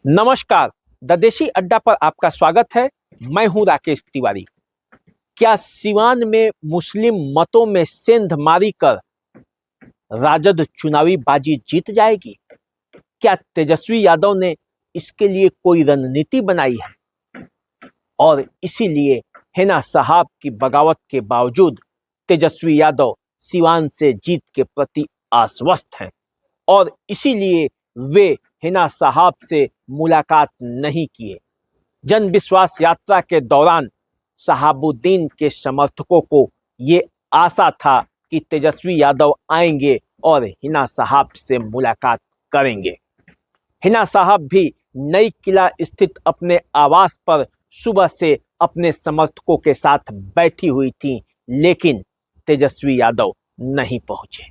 नमस्कार। द देशी अड्डा पर आपका स्वागत है। मैं हूं राकेश तिवारी। क्या सिवान में मुस्लिम मतों में सेंध मारी कर राजद चुनावी बाजी जीत जाएगी? क्या तेजस्वी यादव ने इसके लिए कोई रणनीति बनाई है? और इसीलिए हिना साहब की बगावत के बावजूद तेजस्वी यादव सिवान से जीत के प्रति आश्वस्त हैं और इसीलिए वे हिना साहब से मुलाकात नहीं किए। जन विश्वास यात्रा के दौरान शहाबुद्दीन के समर्थकों को ये आशा था कि तेजस्वी यादव आएंगे और हिना साहब से मुलाकात करेंगे। हिना साहब भी नई किला स्थित अपने आवास पर सुबह से अपने समर्थकों के साथ बैठी हुई थीं, लेकिन तेजस्वी यादव नहीं पहुंचे।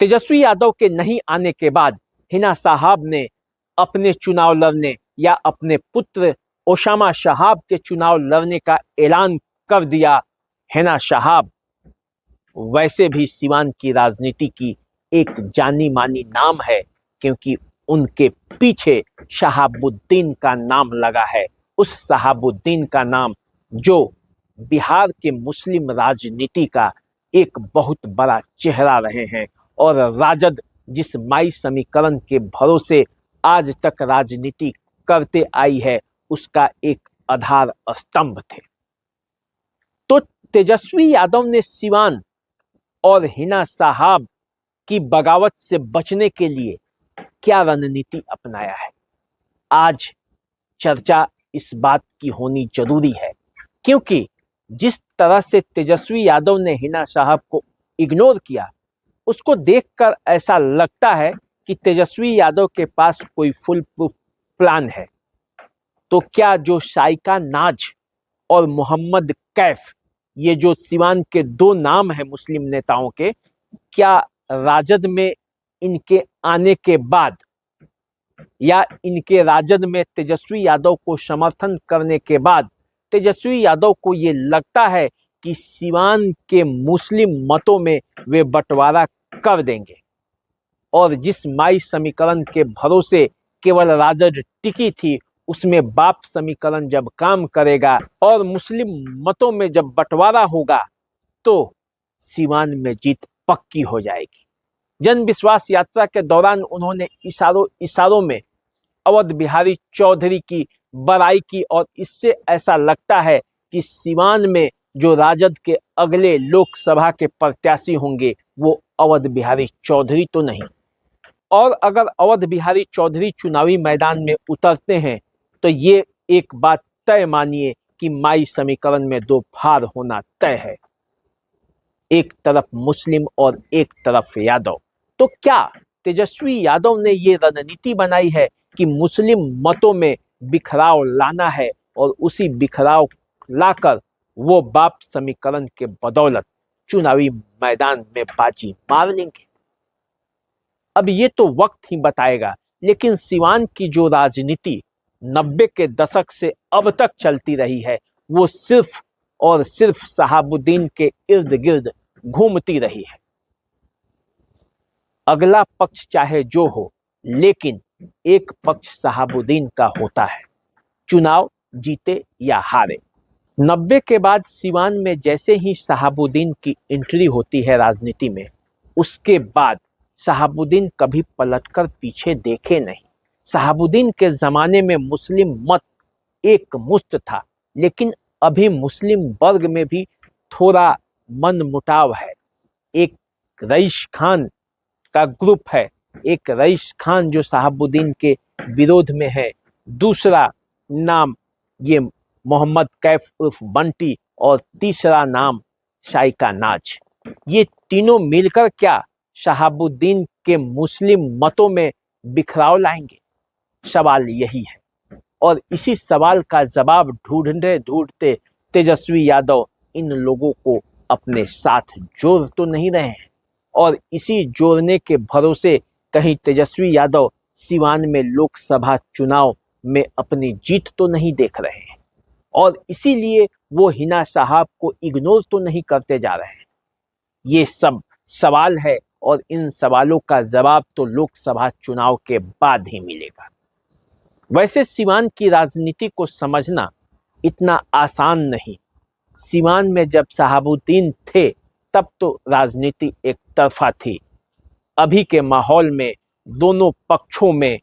तेजस्वी यादव के नहीं आने के बाद हिना साहब ने अपने चुनाव लड़ने या अपने पुत्र ओसामा शहाब के चुनाव लड़ने का ऐलान कर दिया। हिना साहब वैसे भी सिवान की राजनीति की एक जानी मानी नाम है, क्योंकि उनके पीछे शहाबुद्दीन का नाम लगा है। उस शहाबुद्दीन का नाम जो बिहार के मुस्लिम राजनीति का एक बहुत बड़ा चेहरा रहे हैं और राजद जिस माई समीकरण के भरोसे आज तक राजनीति करते आई है उसका एक आधार स्तंभ थे। तो तेजस्वी यादव ने सिवान और हिना साहब की बगावत से बचने के लिए क्या रणनीति अपनाया है? आज चर्चा इस बात की होनी जरूरी है, क्योंकि जिस तरह से तेजस्वी यादव ने हिना साहब को इग्नोर किया, उसको देखकर ऐसा लगता है कि तेजस्वी यादव के पास कोई फुल प्रूफ प्लान है। तो क्या जो शाइका नाज और मोहम्मद कैफ, ये जो सिवान के दो नाम हैं मुस्लिम नेताओं के, क्या राजद में इनके आने के बाद या इनके राजद में तेजस्वी यादव को समर्थन करने के बाद तेजस्वी यादव को ये लगता है कि सिवान के मुस्लिम मतों में वे बंटवारा कर देंगे और जिस माई समीकरण के भरोसे केवल राजद टिकी थी, उसमें बाप समीकरण जब काम करेगा और मुस्लिम मतों में जब बंटवारा होगा तो सिवान में जीत पक्की हो जाएगी। जन विश्वास यात्रा के दौरान उन्होंने इशारों में अवध बिहारी चौधरी की बड़ाई की और इससे ऐसा लगता है कि सिवान में जो राजद के अगले लोकसभा के प्रत्याशी होंगे वो अवध बिहारी चौधरी तो नहीं। और अगर अवध बिहारी चौधरी चुनावी मैदान में उतरते हैं तो ये एक बात तय मानिए कि माई समीकरण में दो फाड़ होना तय है, एक तरफ मुस्लिम और एक तरफ यादव। तो क्या तेजस्वी यादव ने ये रणनीति बनाई है कि मुस्लिम मतों में बिखराव लाना है और उसी बिखराव लाकर वो बाप समीकरण के बदौलत चुनावी मैदान में बाजी मार लेंगे? अब ये तो वक्त ही बताएगा, लेकिन सिवान की जो राजनीति 90 के दशक से अब तक चलती रही है वो सिर्फ और सिर्फ शहाबुद्दीन के इर्द गिर्द घूमती रही है। अगला पक्ष चाहे जो हो, लेकिन एक पक्ष शहाबुद्दीन का होता है, चुनाव जीते या हारे। 90 के बाद सिवान में जैसे ही शहाबुद्दीन की एंट्री होती है राजनीति में, उसके बाद शहाबुद्दीन कभी पलटकर पीछे देखे नहीं। शहाबुद्दीन के जमाने में मुस्लिम मत एक मुश्त था, लेकिन अभी मुस्लिम वर्ग में भी थोड़ा मन मुटाव है। एक रईस खान का ग्रुप है, एक रईस खान जो शहाबुद्दीन के विरोध में है, दूसरा नाम ये मोहम्मद कैफ उर्फ बंटी और तीसरा नाम शाइका नाज। ये तीनों मिलकर क्या शहाबुद्दीन के मुस्लिम मतों में बिखराव लाएंगे? सवाल यही है और इसी सवाल का जवाब ढूंढते ढूंढते तेजस्वी यादव इन लोगों को अपने साथ जोड़ तो नहीं रहे हैं और इसी जोड़ने के भरोसे कहीं तेजस्वी यादव सिवान में लोकसभा चुनाव में अपनी जीत तो नहीं देख रहे हैं और इसीलिए वो हिना साहब को इग्नोर तो नहीं करते जा रहे हैं। ये सब सवाल है और इन सवालों का जवाब तो लोकसभा चुनाव के बाद ही मिलेगा। वैसे सीवान की राजनीति को समझना इतना आसान नहीं। सीवान में जब शहाबुद्दीन थे तब तो राजनीति एक तरफा थी। अभी के माहौल में दोनों पक्षों में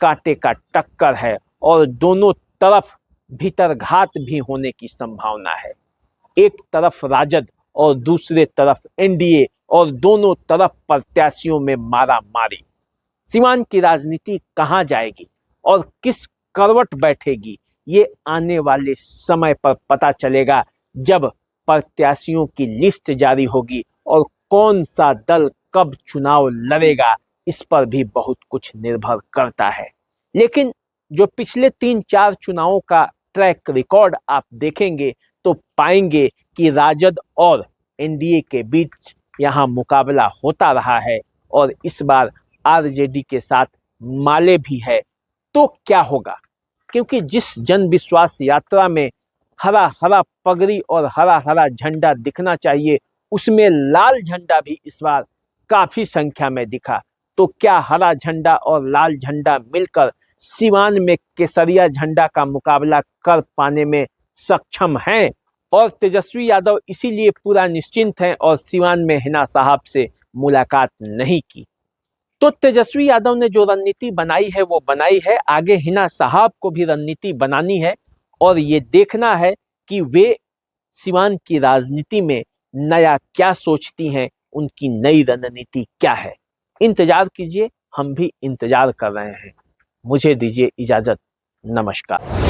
कांटे का टक्कर है और दोनों तरफ भीतरघात भी होने की संभावना है। एक तरफ राजद और दूसरे तरफ एनडीए और दोनों तरफ प्रत्याशियों में मारा मारी। सीवान की राजनीति कहां जाएगी और किस करवट बैठेगी, ये आने वाले समय पर पता चलेगा जब प्रत्याशियों की लिस्ट जारी होगी और कौन सा दल कब चुनाव लड़ेगा, इस पर भी बहुत कुछ निर्भर करता है। लेकिन जो पिछले 3-4 चुनावों का ट्रैक रिकॉर्ड आप देखेंगे तो पाएंगे कि राजद और एनडीए के बीच यहाँ मुकाबला होता रहा है और इस बार आरजेडी के साथ माले भी है। तो क्या होगा, क्योंकि जिस जन विश्वास यात्रा में हरा हरा पगड़ी और हरा हरा झंडा दिखना चाहिए, उसमें लाल झंडा भी इस बार काफी संख्या में दिखा। तो क्या हरा झंडा और लाल झंडा मिलकर सीवान में केसरिया झंडा का मुकाबला कर पाने में सक्षम हैं? और तेजस्वी यादव इसीलिए पूरा निश्चिंत हैं और सीवान में हिना साहब से मुलाकात नहीं की। तो तेजस्वी यादव ने जो रणनीति बनाई है वो बनाई है, आगे हिना साहब को भी रणनीति बनानी है और ये देखना है कि वे सीवान की राजनीति में नया क्या सोचती हैं, उनकी नई रणनीति क्या है। इंतजार कीजिए, हम भी इंतजार कर रहे हैं। मुझे दीजिए इजाजत, नमस्कार।